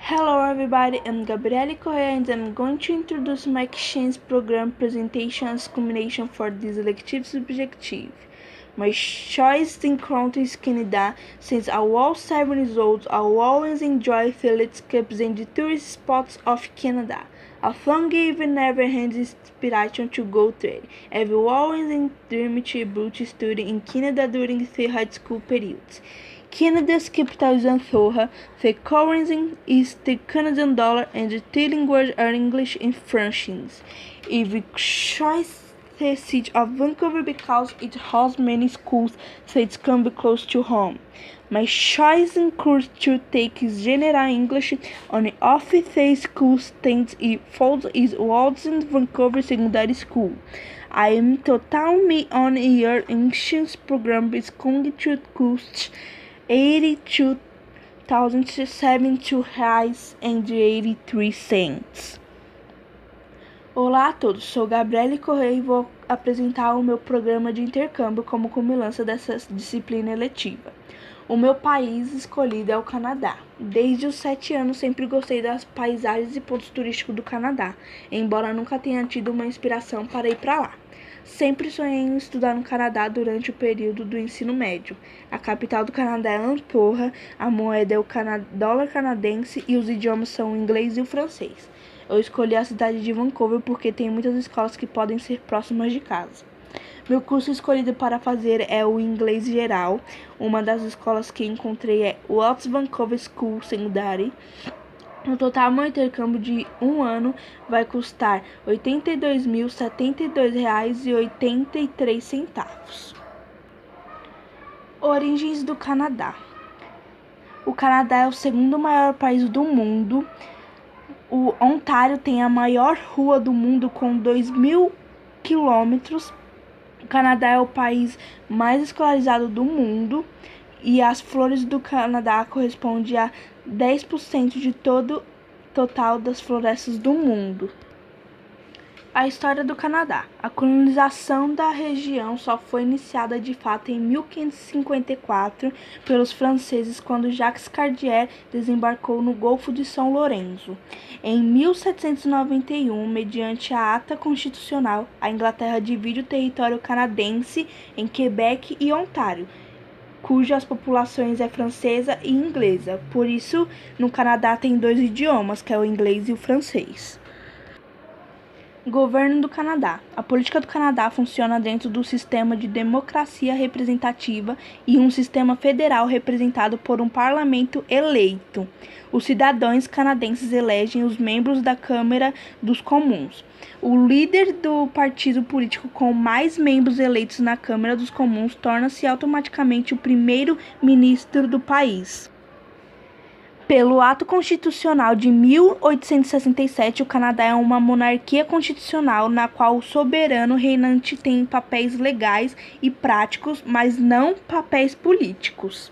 Hello everybody, I'm Gabriele Correa and I'm going to introduce my exchange program presentations combination for this elective subjective. My choice in country is Canada, since I was 7 years old. I always enjoy Phillips Cups and the tourist spots of Canada. A fun given never hands inspiration to go to it. I've always dreamed to be able to study in Canada during the high school periods. Canada's capital is Ottawa. The currency is the Canadian dollar and the two languages are English and French. I choose the city of Vancouver because it has many schools, so it can be close to home. My choice in course to take is General English. One of the school stands is Walden Vancouver Secondary School. I am total me on a year English program is going to cost R$82,072,83. Olá a todos, sou Gabriele Correia e vou apresentar o meu programa de intercâmbio como combinância dessa disciplina eletiva. O meu país escolhido é o Canadá. Desde os 7 anos sempre gostei das paisagens e pontos turísticos do Canadá, embora nunca tenha tido uma inspiração para ir para lá. Sempre sonhei em estudar no Canadá durante o período do ensino médio. A capital do Canadá é Ottawa, a moeda é o dólar canadense e os idiomas são o inglês e o francês. Eu escolhi a cidade de Vancouver porque tem muitas escolas que podem ser próximas de casa. Meu curso escolhido para fazer é o inglês geral. Uma das escolas que encontrei é o West Vancouver School Secondary. No total, meu intercâmbio de um ano vai custar R$ 82.072,83. Origens do Canadá. O Canadá é o segundo maior país do mundo. O Ontário tem a maior rua do mundo com 2.000 quilômetros. O Canadá é o país mais escolarizado do mundo e as flores do Canadá correspondem a 10% de todo o total das florestas do mundo. A história do Canadá. A colonização da região só foi iniciada de fato em 1554 pelos franceses, quando Jacques Cartier desembarcou no Golfo de São Lourenço. Em 1791, mediante a Ata Constitucional, a Inglaterra divide o território canadense em Quebec e Ontário, cujas populações é francesa e inglesa. Por isso, no Canadá tem 2 idiomas, que é o inglês e o francês. Governo do Canadá. A política do Canadá funciona dentro do sistema de democracia representativa e um sistema federal representado por um parlamento eleito. Os cidadãos canadenses elegem os membros da Câmara dos Comuns. O líder do partido político com mais membros eleitos na Câmara dos Comuns torna-se automaticamente o primeiro-ministro do país. Pelo Ato Constitucional de 1867, o Canadá é uma monarquia constitucional na qual o soberano reinante tem papéis legais e práticos, mas não papéis políticos.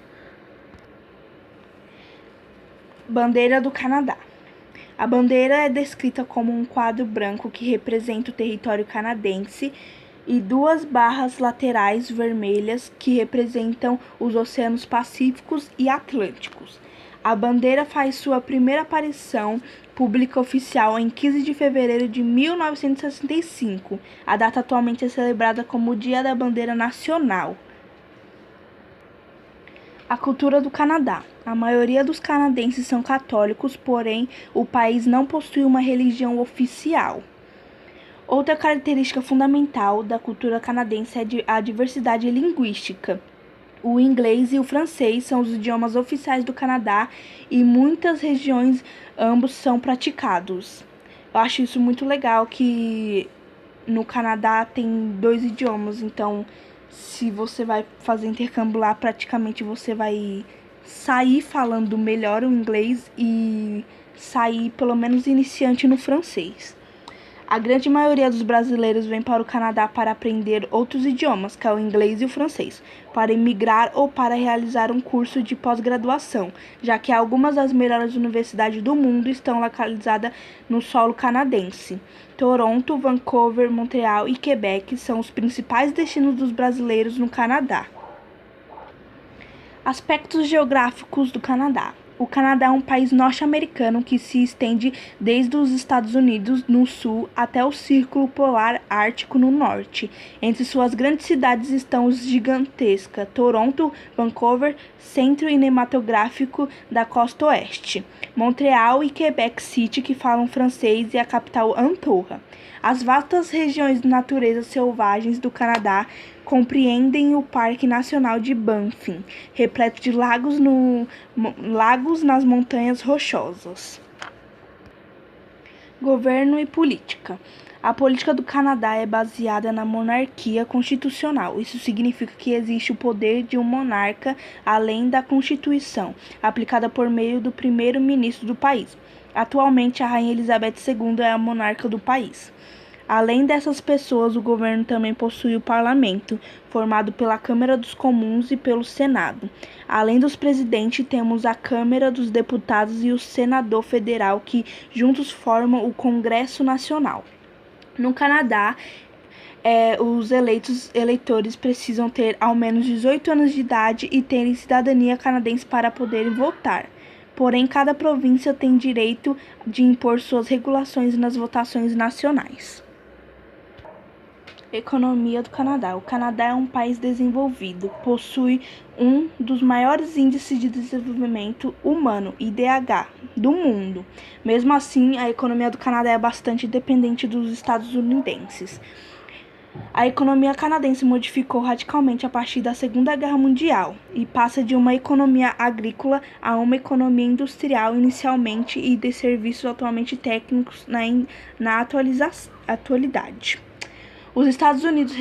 Bandeira do Canadá. A bandeira é descrita como um quadro branco que representa o território canadense e 2 barras laterais vermelhas que representam os oceanos Pacíficos e Atlânticos. A bandeira faz sua primeira aparição pública oficial em 15 de fevereiro de 1965. A data atualmente é celebrada como o Dia da Bandeira Nacional. A cultura do Canadá. A maioria dos canadenses são católicos, porém o país não possui uma religião oficial. Outra característica fundamental da cultura canadense é a diversidade linguística. O inglês e o francês são os idiomas oficiais do Canadá e em muitas regiões ambos são praticados. Eu acho isso muito legal que no Canadá tem 2 idiomas, então se você vai fazer intercâmbio lá, praticamente você vai sair falando melhor o inglês e sair pelo menos iniciante no francês. A grande maioria dos brasileiros vem para o Canadá para aprender outros idiomas, que é o inglês e o francês, para emigrar ou para realizar um curso de pós-graduação, já que algumas das melhores universidades do mundo estão localizadas no solo canadense. Toronto, Vancouver, Montreal e Quebec são os principais destinos dos brasileiros no Canadá. Aspectos geográficos do Canadá. O Canadá é um país norte-americano que se estende desde os Estados Unidos no sul até o Círculo Polar Ártico no norte. Entre suas grandes cidades estão os gigantescas Toronto, Vancouver, centro cinematográfico da costa oeste, Montreal e Quebec City, que falam francês, e a capital Ottawa. As vastas regiões de natureza selvagens do Canadá compreendem o Parque Nacional de Banff, repleto de lagos nas Montanhas Rochosas. Governo e política. A política do Canadá é baseada na monarquia constitucional. Isso significa que existe o poder de um monarca além da Constituição, aplicada por meio do primeiro-ministro do país. Atualmente, a Rainha Elizabeth II é a monarca do país. Além dessas pessoas, o governo também possui o parlamento, formado pela Câmara dos Comuns e pelo Senado. Além dos presidentes, temos a Câmara dos Deputados e o Senador Federal, que juntos formam o Congresso Nacional. No Canadá, os eleitores precisam ter ao menos 18 anos de idade e terem cidadania canadense para poderem votar. Porém, cada província tem direito de impor suas regulações nas votações nacionais. Economia do Canadá. O Canadá é um país desenvolvido, possui um dos maiores índices de desenvolvimento humano, IDH, do mundo. Mesmo assim, a economia do Canadá é bastante dependente dos estadunidenses. A economia canadense modificou radicalmente a partir da Segunda Guerra Mundial e passa de uma economia agrícola a uma economia industrial inicialmente e de serviços atualmente técnicos na atualidade. Os Estados Unidos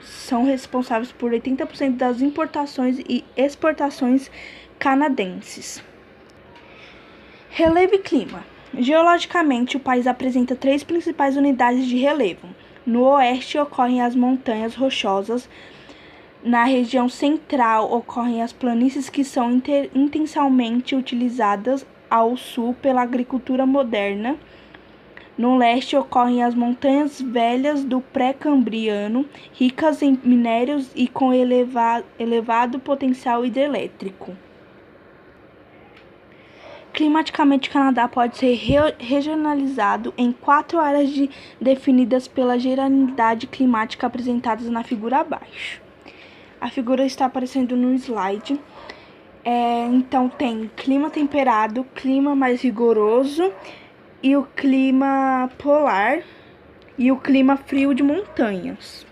são responsáveis por 80% das importações e exportações canadenses. Relevo e clima. Geologicamente, o país apresenta 3 principais unidades de relevo. No oeste ocorrem as montanhas rochosas. Na região central ocorrem as planícies que são intensamente utilizadas ao sul pela agricultura moderna. No leste ocorrem as montanhas velhas do pré-cambriano, ricas em minérios e com elevado potencial hidrelétrico. Climaticamente, o Canadá pode ser regionalizado em 4 áreas definidas pela generalidade climática apresentadas na figura abaixo. A figura está aparecendo no slide. Então, tem clima temperado, clima mais rigoroso, e o clima polar e o clima frio de montanhas.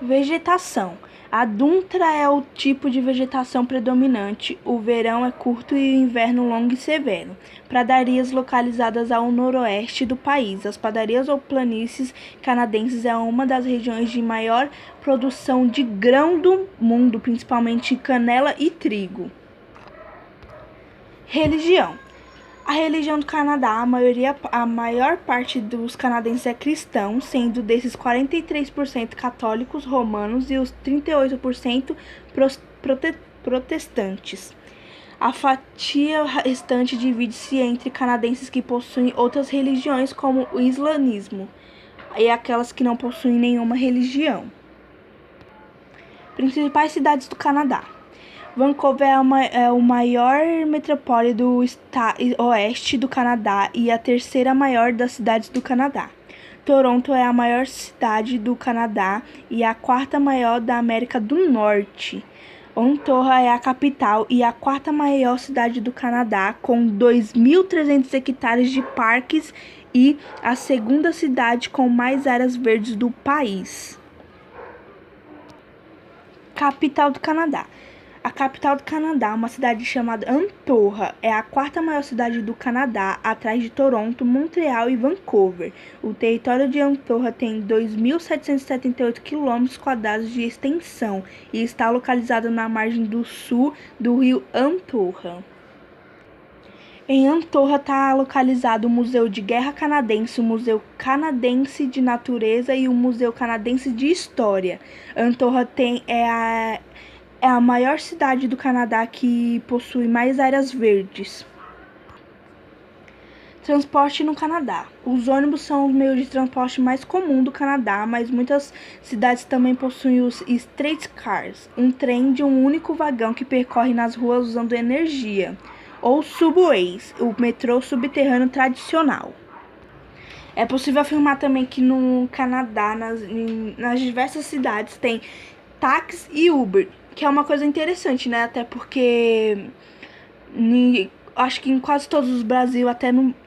Vegetação. A tundra é o tipo de vegetação predominante. O verão é curto e o inverno longo e severo. Pradarias localizadas ao noroeste do país. As pradarias ou planícies canadenses é uma das regiões de maior produção de grão do mundo, principalmente canela e trigo. Religião. A religião do Canadá, a maior parte dos canadenses é cristão, sendo desses 43% católicos romanos e os 38% protestantes. A fatia restante divide-se entre canadenses que possuem outras religiões, como o islamismo, e aquelas que não possuem nenhuma religião. Principais cidades do Canadá. Vancouver é o maior metrópole do oeste do Canadá e a terceira maior das cidades do Canadá. Toronto é a maior cidade do Canadá e a quarta maior da América do Norte. Ottawa é a capital e a quarta maior cidade do Canadá, com 2.300 hectares de parques, e a segunda cidade com mais áreas verdes do país. Capital do Canadá. A capital do Canadá, uma cidade chamada Ottawa, é a quarta maior cidade do Canadá, atrás de Toronto, Montreal e Vancouver. O território de Ottawa tem 2.778 km² de extensão e está localizado na margem do sul do rio Ottawa. Em Ottawa está localizado o Museu de Guerra Canadense, o Museu Canadense de Natureza e o Museu Canadense de História. Ottawa é a maior cidade do Canadá que possui mais áreas verdes. Transporte no Canadá. Os ônibus são os meios de transporte mais comum do Canadá, mas muitas cidades também possuem os streetcars, um trem de um único vagão que percorre nas ruas usando energia, ou subways, o metrô subterrâneo tradicional. É possível afirmar também que no Canadá, nas diversas cidades, tem táxi e Uber, que é uma coisa interessante, né? Até porque acho que em quase todos os Brasil,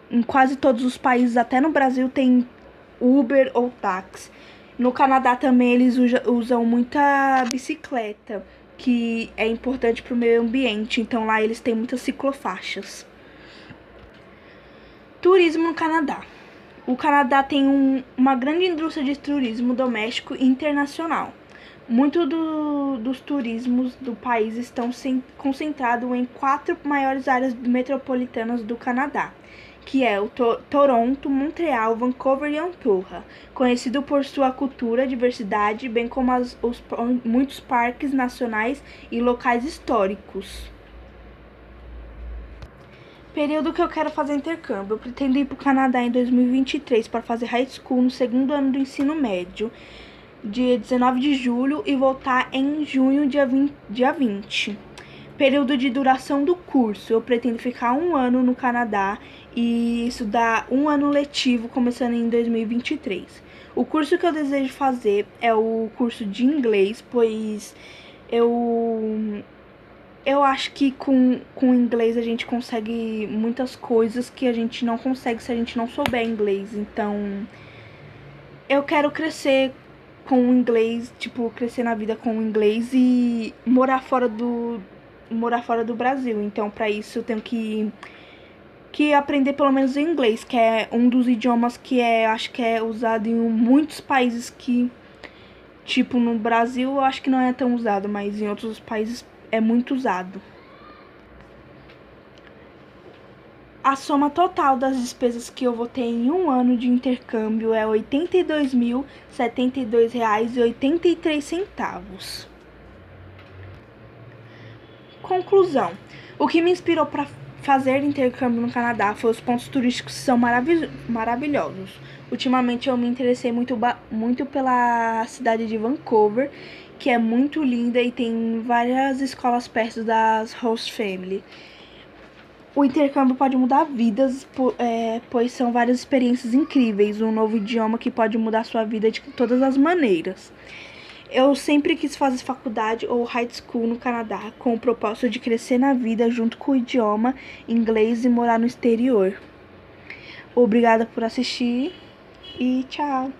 em quase todos os países, até no Brasil, tem Uber ou táxi. No Canadá também eles usam muita bicicleta, que é importante para o meio ambiente. Então lá eles têm muitas ciclofaixas. Turismo no Canadá. O Canadá tem uma grande indústria de turismo doméstico e internacional. Muito dos turismos do país estão concentrados em 4 maiores áreas metropolitanas do Canadá, que é o Toronto, Montreal, Vancouver e Ontario, conhecido por sua cultura, diversidade, bem como muitos parques nacionais e locais históricos. Período que eu quero fazer intercâmbio. Eu pretendo ir para o Canadá em 2023 para fazer high school no segundo ano do ensino médio, dia 19 de julho, e voltar em junho, dia 20. Período de duração do curso. Eu pretendo ficar 1 ano no Canadá e estudar 1 ano letivo, começando em 2023. O curso que eu desejo fazer é o curso de inglês, pois eu acho que com inglês a gente consegue muitas coisas que a gente não consegue se a gente não souber inglês. Então, eu quero crescer com o inglês, tipo, crescer na vida com o inglês e morar fora do Brasil. Então, para isso eu tenho que aprender pelo menos o inglês, que é um dos idiomas que acho que é usado em muitos países que, tipo, no Brasil eu acho que não é tão usado, mas em outros países é muito usado. A soma total das despesas que eu vou ter em 1 ano de intercâmbio é R$ 82.072,83. Conclusão. O que me inspirou para fazer intercâmbio no Canadá foi os pontos turísticos que são maravilhosos. Ultimamente eu me interessei muito pela cidade de Vancouver, que é muito linda e tem várias escolas perto das host family. O intercâmbio pode mudar vidas, pois são várias experiências incríveis, um novo idioma que pode mudar sua vida de todas as maneiras. Eu sempre quis fazer faculdade ou high school no Canadá, com o propósito de crescer na vida junto com o idioma inglês e morar no exterior. Obrigada por assistir e tchau!